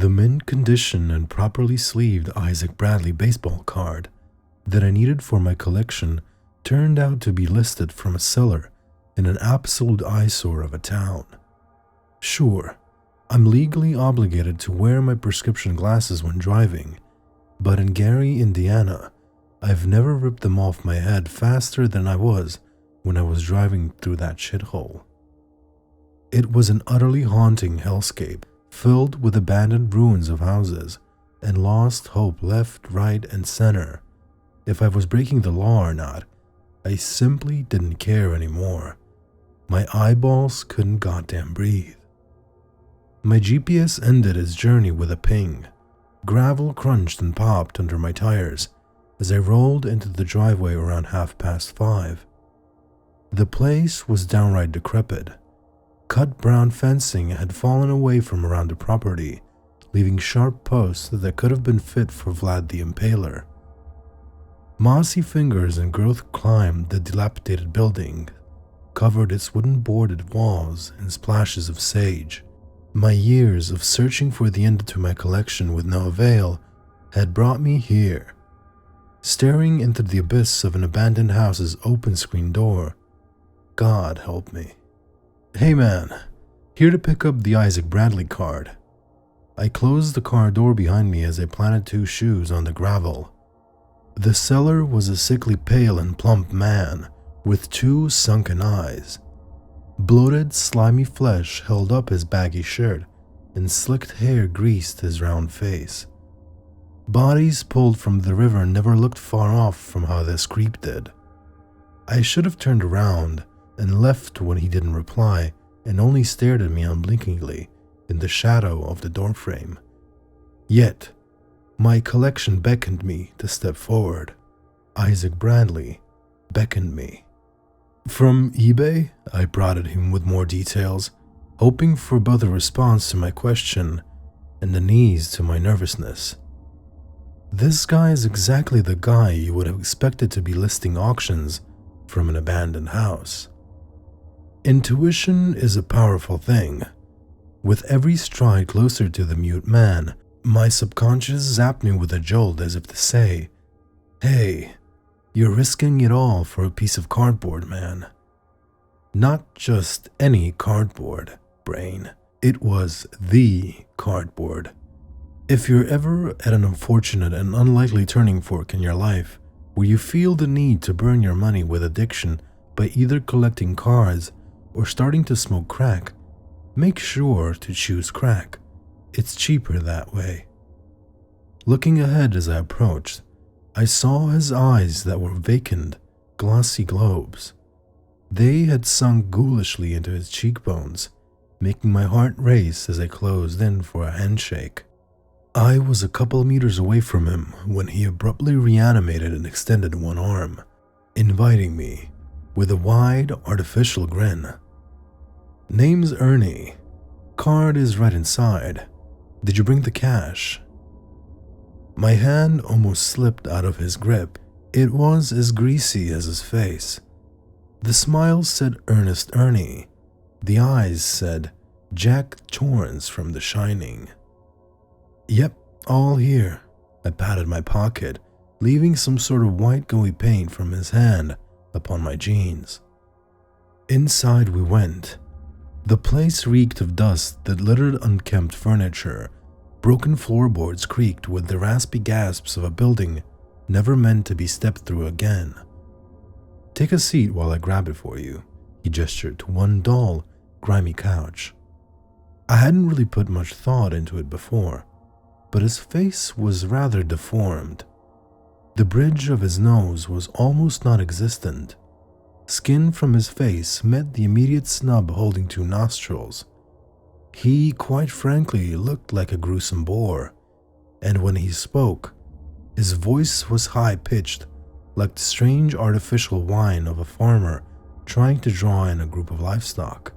The mint condition and properly sleeved Isaac Bradley baseball card that I needed for my collection turned out to be listed from a seller in an absolute eyesore of a town. Sure, I'm legally obligated to wear my prescription glasses when driving, but in Gary, Indiana, I've never ripped them off my head faster than I was when I was driving through that shithole. It was an utterly haunting hellscape, filled with abandoned ruins of houses and lost hope left, right, and center. If I was breaking the law or not, I simply didn't care anymore. My eyeballs couldn't goddamn breathe. My GPS ended its journey with a ping. Gravel crunched and popped under my tires as I rolled into the driveway around 5:30. The place was downright decrepit. Cut brown fencing had fallen away from around the property, leaving sharp posts that could have been fit for Vlad the Impaler. Mossy fingers and growth climbed the dilapidated building, covered its wooden boarded walls in splashes of sage. My years of searching for the end to my collection with no avail had brought me here. Staring into the abyss of an abandoned house's open screen door, God help me. "Hey man, here to pick up the Isaac Bradley card." I closed the car door behind me as I planted 2 shoes on the gravel. The seller was a sickly pale and plump man with 2 sunken eyes. Bloated, slimy flesh held up his baggy shirt, and slicked hair greased his round face. Bodies pulled from the river never looked far off from how this creep did. I should have turned around and left when he didn't reply and only stared at me unblinkingly in the shadow of the doorframe. Yet, my collection beckoned me to step forward. Isaac Bradley beckoned me. "From eBay?" I prodded him with more details, hoping for both a response to my question and an ease to my nervousness. This guy is exactly the guy you would have expected to be listing auctions from an abandoned house. Intuition is a powerful thing. With every stride closer to the mute man, my subconscious zapped me with a jolt as if to say, "Hey, you're risking it all for a piece of cardboard, man." Not just any cardboard, brain. It was the cardboard. If you're ever at an unfortunate and unlikely turning fork in your life, where you feel the need to burn your money with addiction by either collecting cards or starting to smoke crack, make sure to choose crack. It's cheaper that way. Looking ahead as I approached, I saw his eyes that were vacant, glossy globes. They had sunk ghoulishly into his cheekbones, making my heart race as I closed in for a handshake. I was a couple meters away from him when he abruptly reanimated and extended one arm, inviting me with a wide, artificial grin. "Name's Ernie. Card is right inside. Did you bring the cash?" My hand almost slipped out of his grip. It was as greasy as his face. The smile said Ernest Ernie. The eyes said Jack Torrance from The Shining. "Yep, all here." I patted my pocket, leaving some sort of white gooey paint from his hand upon my jeans. Inside we went. The place reeked of dust that littered unkempt furniture. Broken floorboards creaked with the raspy gasps of a building never meant to be stepped through again. "Take a seat while I grab it for you," he gestured to one dull, grimy couch. I hadn't really put much thought into it before, but his face was rather deformed. The bridge of his nose was almost non-existent. Skin from his face met the immediate snub holding 2 nostrils. He, quite frankly, looked like a gruesome bore, and when he spoke, his voice was high-pitched, like the strange artificial whine of a farmer trying to draw in a group of livestock.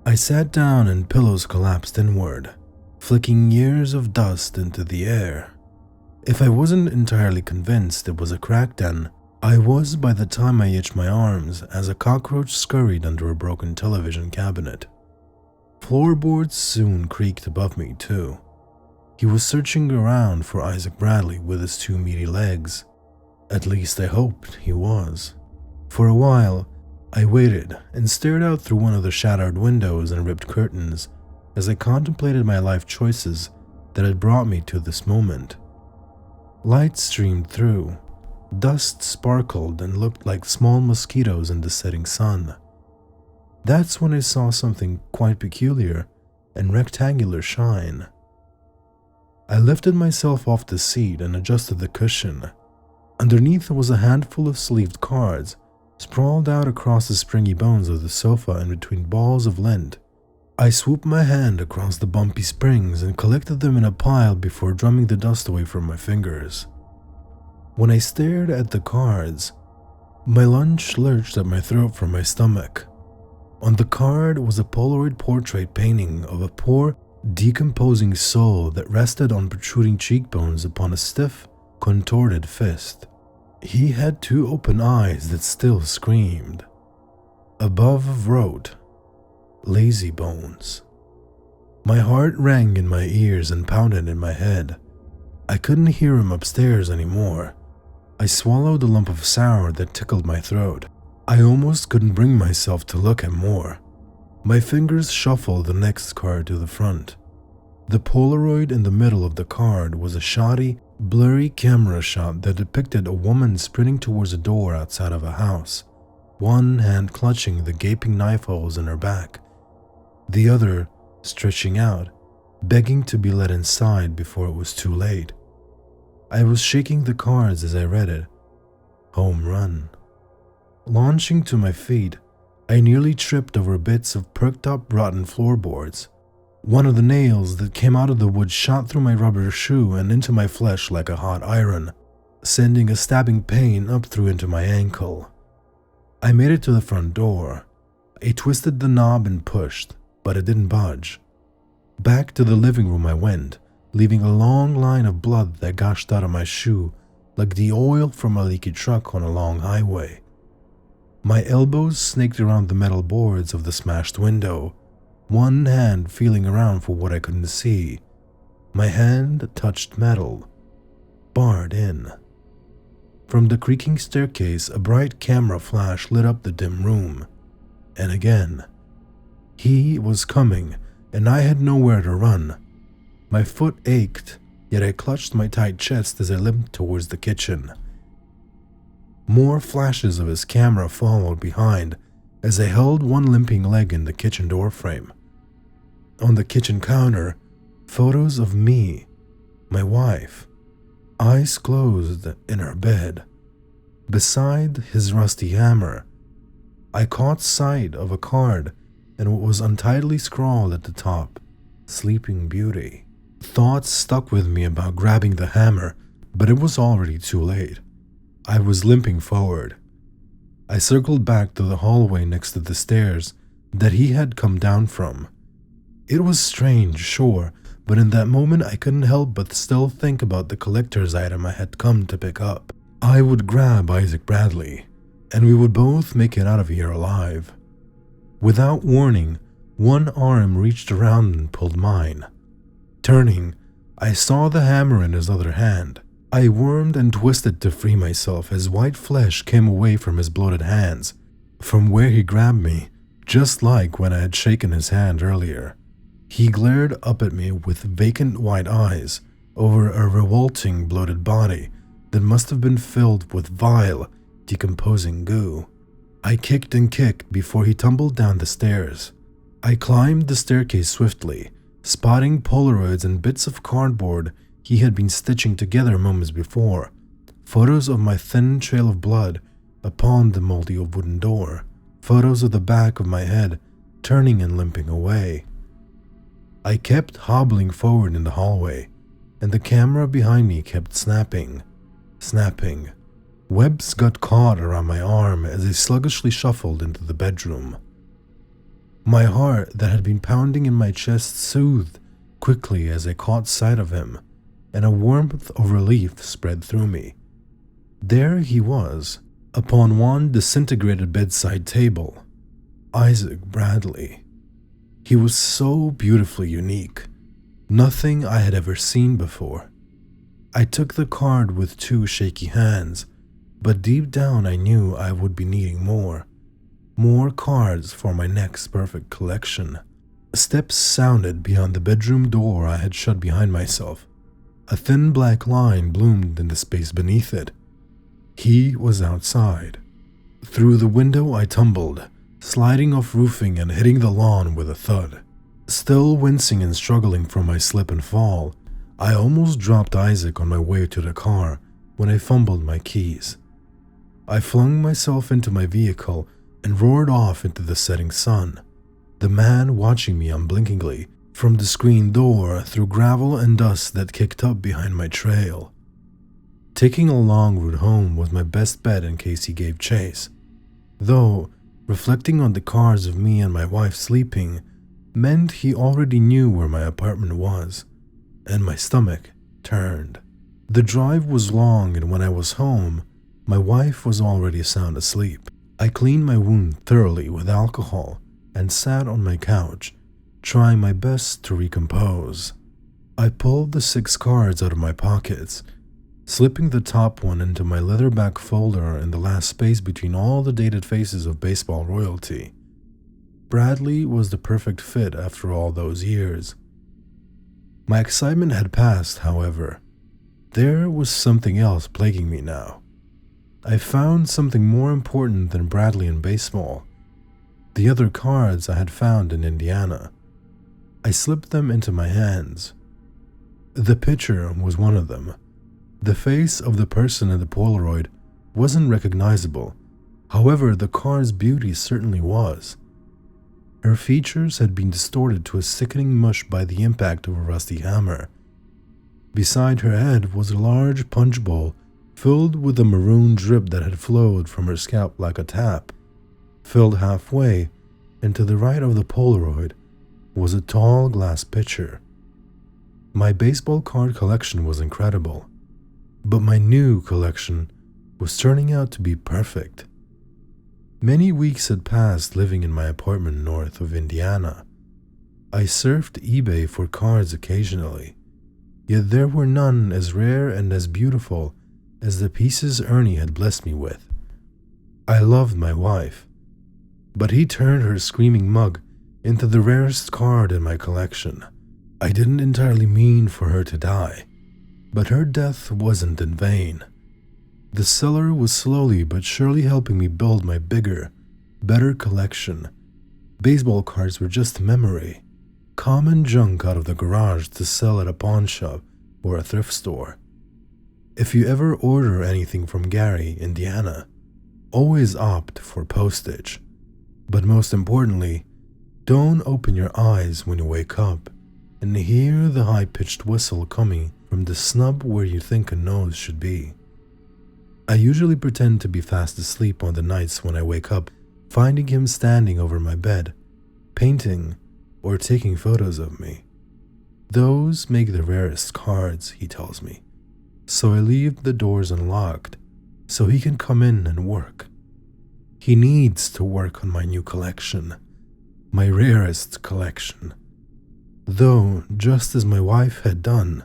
I sat down and pillows collapsed inward, flicking years of dust into the air. If I wasn't entirely convinced it was a crack den, I was by the time I itched my arms as a cockroach scurried under a broken television cabinet. Floorboards soon creaked above me too. He was searching around for Isaac Bradley with his two meaty legs. At least I hoped he was. For a while, I waited and stared out through one of the shattered windows and ripped curtains as I contemplated my life choices that had brought me to this moment. Light streamed through. Dust sparkled and looked like small mosquitoes in the setting sun. That's when I saw something quite peculiar and rectangular shine. I lifted myself off the seat and adjusted the cushion. Underneath was a handful of sleeved cards, sprawled out across the springy bones of the sofa and between balls of lint. I swooped my hand across the bumpy springs and collected them in a pile before drumming the dust away from my fingers. When I stared at the cards, my lunch lurched at my throat from my stomach. On the card was a Polaroid portrait painting of a poor, decomposing soul that rested on protruding cheekbones upon a stiff, contorted fist. He had two open eyes that still screamed. Above wrote, "Lazy Bones." My heart rang in my ears and pounded in my head. I couldn't hear him upstairs anymore. I swallowed a lump of sour that tickled my throat. I almost couldn't bring myself to look at more. My fingers shuffled the next card to the front. The Polaroid in the middle of the card was a shoddy, blurry camera shot that depicted a woman sprinting towards a door outside of a house, one hand clutching the gaping knife holes in her back, the other stretching out, begging to be let inside before it was too late. I was shaking the cards as I read it. Home run. Launching to my feet, I nearly tripped over bits of perked up rotten floorboards. One of the nails that came out of the wood shot through my rubber shoe and into my flesh like a hot iron, sending a stabbing pain up through into my ankle. I made it to the front door. I twisted the knob and pushed, but it didn't budge. Back to the living room I went, leaving a long line of blood that gushed out of my shoe like the oil from a leaky truck on a long highway. My elbows snaked around the metal boards of the smashed window, one hand feeling around for what I couldn't see. My hand touched metal, barred in. From the creaking staircase, a bright camera flash lit up the dim room. And again. He was coming, and I had nowhere to run. My foot ached, yet I clutched my tight chest as I limped towards the kitchen. More flashes of his camera followed behind as I held one limping leg in the kitchen doorframe. On the kitchen counter, photos of me, my wife, eyes closed in her bed. Beside his rusty hammer, I caught sight of a card and what was untidily scrawled at the top, Sleeping Beauty. Thoughts stuck with me about grabbing the hammer, but it was already too late. I was limping forward. I circled back to the hallway next to the stairs that he had come down from. It was strange, sure, but in that moment I couldn't help but still think about the collector's item I had come to pick up. I would grab Isaac Bradley, and we would both make it out of here alive. Without warning, one arm reached around and pulled mine. Turning, I saw the hammer in his other hand. I wormed and twisted to free myself as white flesh came away from his bloated hands, from where he grabbed me, just like when I had shaken his hand earlier. He glared up at me with vacant white eyes over a revolting bloated body that must have been filled with vile, decomposing goo. I kicked and kicked before he tumbled down the stairs. I climbed the staircase swiftly, spotting Polaroids and bits of cardboard he had been stitching together moments before, photos of my thin trail of blood upon the moldy wooden door, photos of the back of my head turning and limping away. I kept hobbling forward in the hallway, and the camera behind me kept snapping. Webs got caught around my arm as I sluggishly shuffled into the bedroom. My heart that had been pounding in my chest soothed quickly as I caught sight of him, and a warmth of relief spread through me. There he was, upon one disintegrated bedside table, Isaac Bradley. He was so beautifully unique. Nothing I had ever seen before. I took the card with 2 shaky hands, but deep down I knew I would be needing more. More cards for my next perfect collection. Steps sounded beyond the bedroom door I had shut behind myself. A thin black line bloomed in the space beneath it. He was outside. Through the window I tumbled, sliding off roofing and hitting the lawn with a thud. Still wincing and struggling from my slip and fall, I almost dropped Isaac on my way to the car when I fumbled my keys. I flung myself into my vehicle and roared off into the setting sun, the man watching me unblinkingly from the screen door through gravel and dust that kicked up behind my trail. Taking a long route home was my best bet in case he gave chase, though reflecting on the cars of me and my wife sleeping meant he already knew where my apartment was, and my stomach turned. The drive was long, and when I was home, my wife was already sound asleep. I cleaned my wound thoroughly with alcohol and sat on my couch, trying my best to recompose. I pulled the 6 cards out of my pockets, slipping the top one into my leatherback folder in the last space between all the dated faces of baseball royalty. Bradley was the perfect fit after all those years. My excitement had passed, however. There was something else plaguing me now. I found something more important than Bradley and baseball. The other cards I had found in Indiana. I slipped them into my hands. The picture was one of them. The face of the person in the Polaroid wasn't recognizable. However, the card's beauty certainly was. Her features had been distorted to a sickening mush by the impact of a rusty hammer. Beside her head was a large punch bowl filled with a maroon drip that had flowed from her scalp like a tap. Filled halfway, and to the right of the Polaroid was a tall glass pitcher. My baseball card collection was incredible, but my new collection was turning out to be perfect. Many weeks had passed living in my apartment north of Indiana. I surfed eBay for cards occasionally, yet there were none as rare and as beautiful as the pieces Ernie had blessed me with. I loved my wife, but he turned her screaming mug into the rarest card in my collection. I didn't entirely mean for her to die, but her death wasn't in vain. The seller was slowly but surely helping me build my bigger, better collection. Baseball cards were just a memory, common junk out of the garage to sell at a pawn shop or a thrift store. If you ever order anything from Gary, Indiana, always opt for postage. But most importantly, don't open your eyes when you wake up and hear the high-pitched whistle coming from the snub where you think a nose should be. I usually pretend to be fast asleep on the nights when I wake up, finding him standing over my bed, painting or taking photos of me. Those make the rarest cards, he tells me, so I leave the doors unlocked so he can come in and work. He needs to work on my new collection, my rarest collection. Though, just as my wife had done,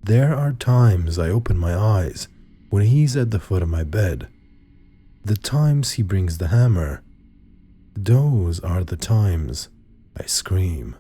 there are times I open my eyes when he's at the foot of my bed. The times he brings the hammer, those are the times I scream.